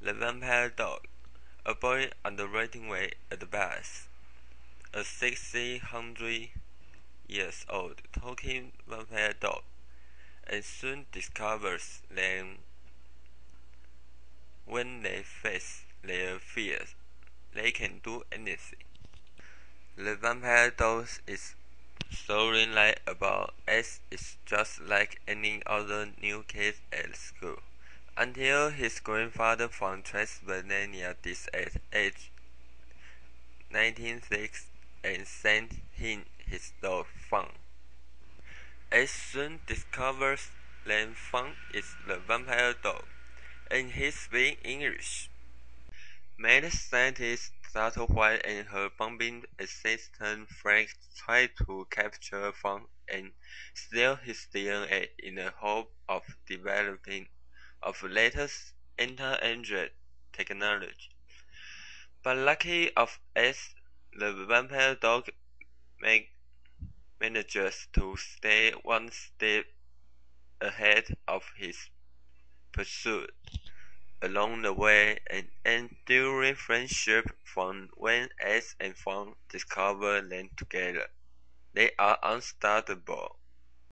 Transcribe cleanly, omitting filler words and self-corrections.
The Vampire Dog. A boy on the waiting way at the bus. A 600 years old talking vampire dog, and soon discovers that when they face their fears, they can do anything. The vampire dog is story like about Ace is just like any other new kid at school, until his grandfather from Transylvania died at age 96 and sent him his dog Fun. Ace soon discovers that Fun is the vampire dog, and he speaks English. Mad scientist Dr. White and her bombing assistant Frank try to capture Fun and steal his DNA in the hope of developing of latest anti-android technology. But lucky of Ace, the vampire dog manages to stay one step ahead of his pursuit. Along the way, an enduring friendship from when Ace and Fawn discover them together. They are unstoppable.